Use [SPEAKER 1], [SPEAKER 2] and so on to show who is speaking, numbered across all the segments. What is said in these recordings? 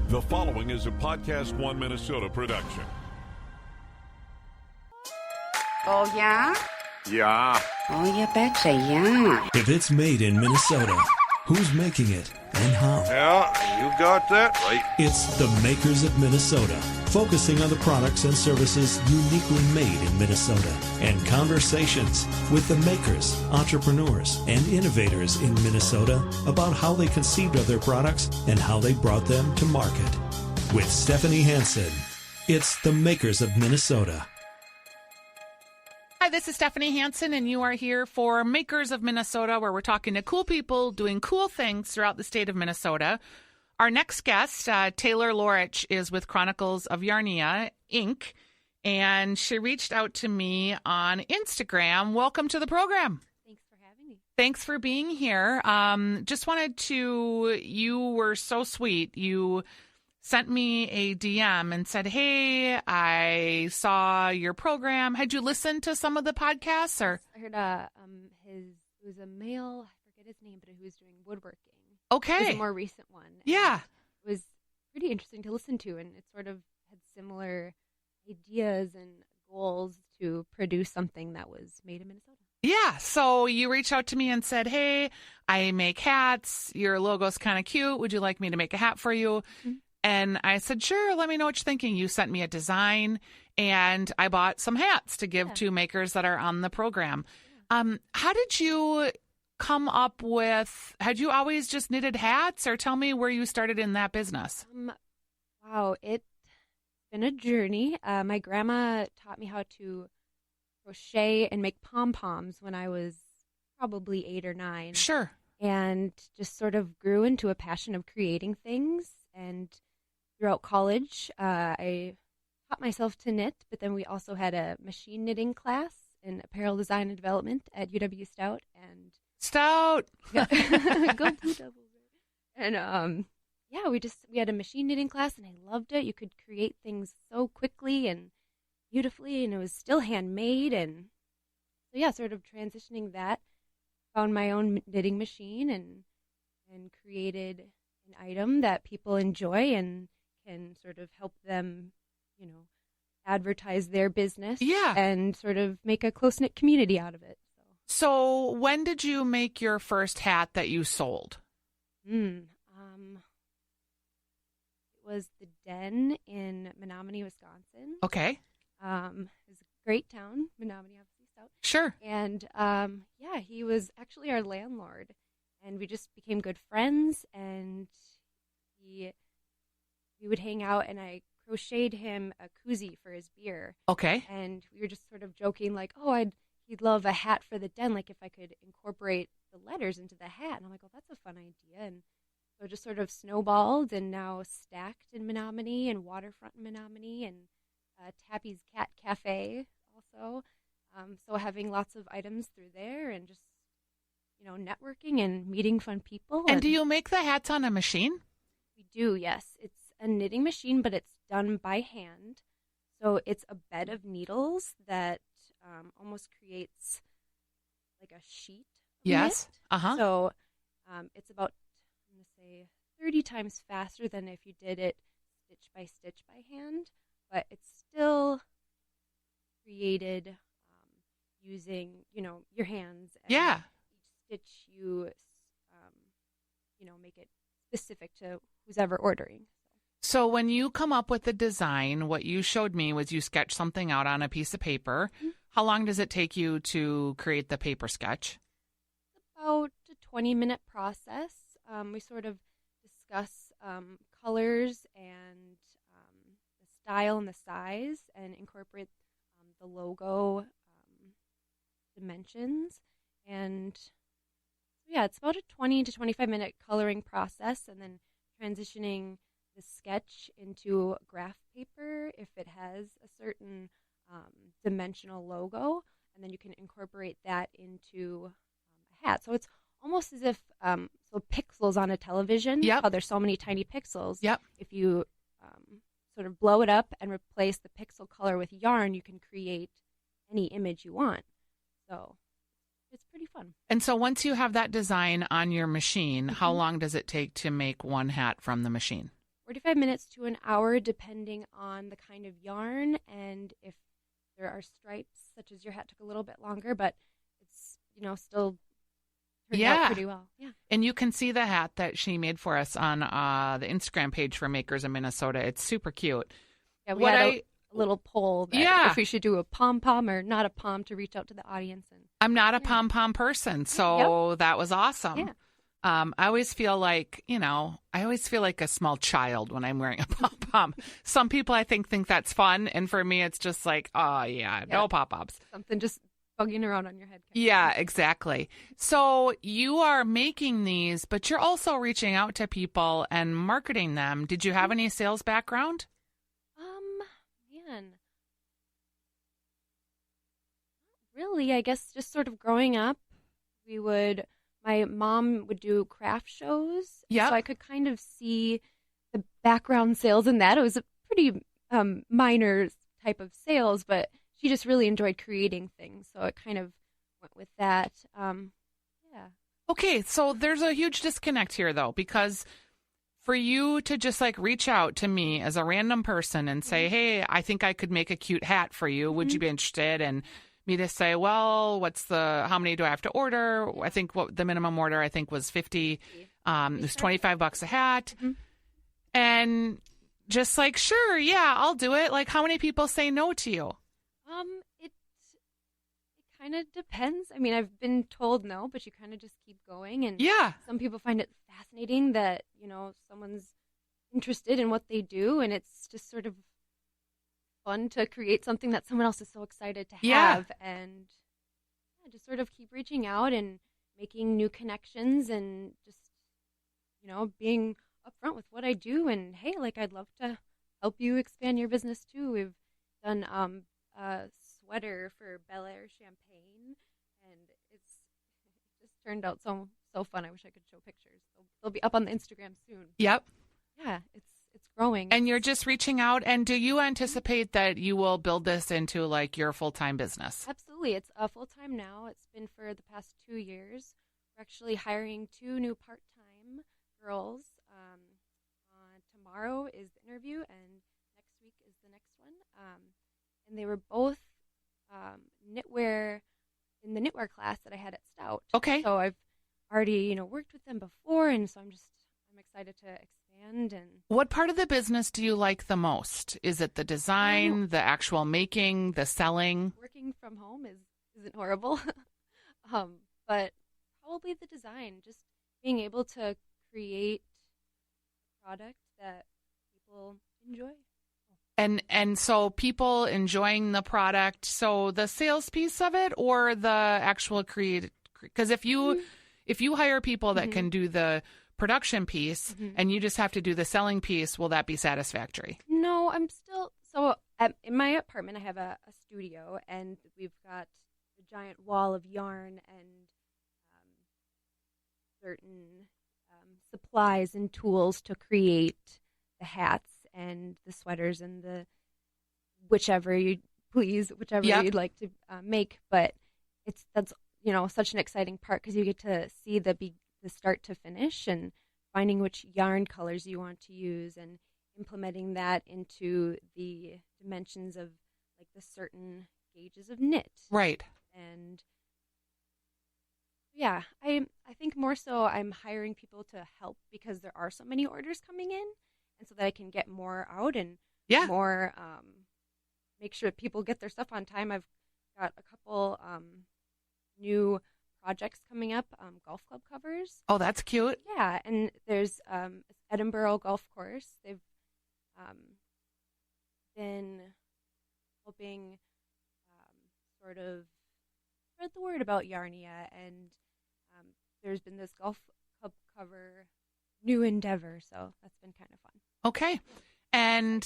[SPEAKER 1] The following is a Podcast One Minnesota production.
[SPEAKER 2] Oh, yeah?
[SPEAKER 3] Yeah.
[SPEAKER 2] Oh, you betcha, yeah.
[SPEAKER 4] If it's made in Minnesota, who's making it and how?
[SPEAKER 3] Yeah, you got that right.
[SPEAKER 4] It's the makers of Minnesota, focusing on the products and services uniquely made in Minnesota, and conversations with the makers, entrepreneurs, and innovators in Minnesota about how they conceived of their products and how they brought them to market. With Stephanie Hansen, it's the makers of Minnesota.
[SPEAKER 5] Hi, this is Stephanie Hansen, and you are here for Makers of Minnesota, where we're talking to cool people doing cool things throughout the state of Minnesota. Our next guest, Taylor Lorich, is with Chronicles of Yarnia Inc., and she reached out to me on Instagram. Welcome to the program.
[SPEAKER 6] Thanks for having me.
[SPEAKER 5] Thanks for being here. You were so sweet. You sent me a DM and said, hey, I saw your program. Had you listened to some of the podcasts? Or
[SPEAKER 6] I heard it was a male, I forget his name, but who was doing woodworking.
[SPEAKER 5] Okay.
[SPEAKER 6] It was a more recent one.
[SPEAKER 5] Yeah.
[SPEAKER 6] It was pretty interesting to listen to, and it sort of had similar ideas and goals to produce something that was made in Minnesota.
[SPEAKER 5] Yeah. So you reached out to me and said, hey, I make hats. Your logo's kind of cute. Would you like me to make a hat for you? Mm-hmm. And I said, sure, let me know what you're thinking. You sent me a design, and I bought some hats to give to makers that are on the program. How did you come up with, had you always just knitted hats, or tell me where you started in that business?
[SPEAKER 6] Wow, it's been a journey. My grandma taught me how to crochet and make pom-poms when I was probably 8 or 9.
[SPEAKER 5] Sure.
[SPEAKER 6] And just sort of grew into a passion of creating things. And throughout college, I taught myself to knit, but then we also had a machine knitting class in apparel design and development at UW Stout. And
[SPEAKER 5] Stout!
[SPEAKER 6] Yeah. Go Blue Devils. And we had a machine knitting class, and I loved it. You could create things so quickly and beautifully, and it was still handmade. And so, yeah, sort of transitioning that, found my own knitting machine and created an item that people enjoy and can sort of help them, advertise their business.
[SPEAKER 5] Yeah.
[SPEAKER 6] And sort of make a close-knit community out of it.
[SPEAKER 5] So when did you make your first hat that you sold?
[SPEAKER 6] It was the Den in Menominee, Wisconsin.
[SPEAKER 5] Okay.
[SPEAKER 6] It was a great town, Menominee, obviously, Stout.
[SPEAKER 5] Sure.
[SPEAKER 6] And, he was actually our landlord. And we just became good friends, and we would hang out, and I crocheted him a koozie for his beer.
[SPEAKER 5] Okay.
[SPEAKER 6] And we were just sort of joking, like, he'd love a hat for the Den, like if I could incorporate the letters into the hat. And I'm like, that's a fun idea. And so it just sort of snowballed, and now stacked in Menominee and waterfront in Menominee, and Tappy's Cat Cafe also. So having lots of items through there, and just networking and meeting fun people.
[SPEAKER 5] And do you make the hats on a machine?
[SPEAKER 6] We do, yes. It's a knitting machine, but it's done by hand. So it's a bed of needles that almost creates like a sheet.
[SPEAKER 5] Yes.
[SPEAKER 6] Uh-huh. So it's about, I'm going to say, 30 times faster than if you did it stitch by hand. But it's still created using, your hands. And
[SPEAKER 5] yeah.
[SPEAKER 6] Stitch you, make it specific to who's ever ordering.
[SPEAKER 5] So when you come up with the design, what you showed me was you sketch something out on a piece of paper. Mm-hmm. How long does it take you to create the paper sketch?
[SPEAKER 6] About a 20-minute process. We sort of discuss colors and the style and the size, and incorporate the logo dimensions. And yeah, it's about a 20 to 25-minute coloring process, and then transitioning the sketch into graph paper if it has a certain dimensional logo, and then you can incorporate that into a hat. So it's almost as if pixels on a television.
[SPEAKER 5] Yep.
[SPEAKER 6] How there's so many tiny pixels.
[SPEAKER 5] Yep.
[SPEAKER 6] If you sort of blow it up and replace the pixel color with yarn, you can create any image you want. So it's pretty fun.
[SPEAKER 5] And so once you have that design on your machine, how long does it take to make one hat from the machine?
[SPEAKER 6] 45 minutes to an hour, depending on the kind of yarn, and if there are stripes, such as your hat took a little bit longer, but it's, still turned out pretty well. Yeah.
[SPEAKER 5] And you can see the hat that she made for us on the Instagram page for Makers in Minnesota. It's super cute.
[SPEAKER 6] Yeah, we had a little poll that if we should do a pom-pom or not a pom to reach out to the audience. And
[SPEAKER 5] I'm not a pom-pom person, so that was awesome.
[SPEAKER 6] Yeah.
[SPEAKER 5] I always feel like, a small child when I'm wearing a pom-pom. Some people, I think that's fun. And for me, it's just like, no pop-ups.
[SPEAKER 6] Something just bugging around on your head.
[SPEAKER 5] Yeah, exactly. So you are making these, but you're also reaching out to people and marketing them. Did you have any sales background?
[SPEAKER 6] Man. Not really. I guess just sort of growing up, my mom would do craft shows.
[SPEAKER 5] Yeah.
[SPEAKER 6] So I could kind of see the background sales in that. It was a pretty minor type of sales, but she just really enjoyed creating things. So it kind of went with that. Yeah.
[SPEAKER 5] Okay, so there's a huge disconnect here, though, because for you to just reach out to me as a random person and say, hey, I think I could make a cute hat for you. Would you be interested? And me to say, well, how many do I have to order? I think what the minimum order was 50. It was $25 a hat. Mm-hmm. And just sure, yeah, I'll do it. How many people say no to you?
[SPEAKER 6] It kind of depends. I mean, I've been told no, but you kind of just keep going. And some people find it fascinating that, someone's interested in what they do. And it's just sort of fun to create something that someone else is so excited to have. And just sort of keep reaching out and making new connections and just, being upfront with what I do. And hey, I'd love to help you expand your business too. We've done a sweater for Bel Air Champagne, and it just turned out so fun. I wish I could show pictures. They'll be up on the Instagram soon.
[SPEAKER 5] Yep.
[SPEAKER 6] Yeah, it's growing.
[SPEAKER 5] And you're just reaching out. And do you anticipate that you will build this into your full-time business?
[SPEAKER 6] Absolutely. It's full-time now. It's been for the past 2 years. We're actually hiring 2 new part-time girls. Tomorrow is the interview, and next week is the next one. And they were both knitwear in the knitwear class that I had at Stout.
[SPEAKER 5] Okay.
[SPEAKER 6] So I've already, worked with them before, and so I'm excited to expand. And
[SPEAKER 5] what part of the business do you like the most? Is it the design, the actual making, the selling?
[SPEAKER 6] Working from home isn't horrible, but probably the design. Just being able to create a product that people enjoy.
[SPEAKER 5] And so people enjoying the product. So the sales piece of it, or the actual create? Because if you hire people that can do the production piece and you just have to do the selling piece, will that be satisfactory?
[SPEAKER 6] No, I'm still in my apartment. I have a studio, and we've got a giant wall of yarn and certain supplies and tools to create the hats and the sweaters and the whichever you'd like to make. But that's such an exciting part, because you get to see the start to finish and finding which yarn colors you want to use and implementing that into the dimensions of the certain gauges of knit.
[SPEAKER 5] Right.
[SPEAKER 6] And yeah, I think more so I'm hiring people to help because there are so many orders coming in, and so that I can get more out and more make sure people get their stuff on time. I've got a couple new projects coming up, golf club covers.
[SPEAKER 5] Oh, that's cute.
[SPEAKER 6] Yeah, and there's Edinburgh Golf Course. They've been helping sort of spread the word about Yarnia, and there's been this golf club cover new endeavor, so that's been kind of fun.
[SPEAKER 5] Okay. And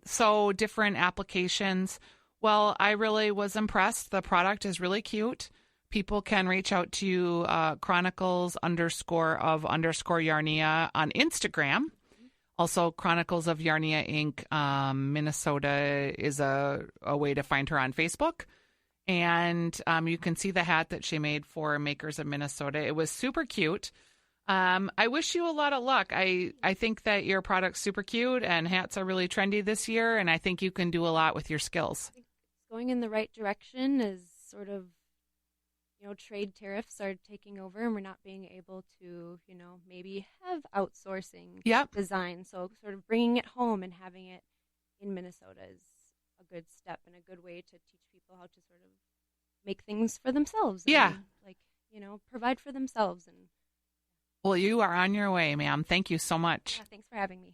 [SPEAKER 5] so different applications. Well, I really was impressed. The product is really cute. People can reach out to you, Chronicles _of_Yarnia on Instagram. Also, Chronicles of Yarnia Inc. Minnesota is a way to find her on Facebook. And you can see the hat that she made for Makers of Minnesota. It was super cute. I wish you a lot of luck. I think that your product's super cute and hats are really trendy this year, and I think you can do a lot with your skills.
[SPEAKER 6] I think it's going in the right direction as sort of, trade tariffs are taking over and we're not being able to, maybe have outsourcing design. So sort of bringing it home and having it in Minnesota is a good step and a good way to teach people how to sort of make things for themselves.
[SPEAKER 5] Yeah.
[SPEAKER 6] And, provide for themselves. And
[SPEAKER 5] Well, you are on your way, ma'am. Thank you so much.
[SPEAKER 6] yeah, thanks for having me.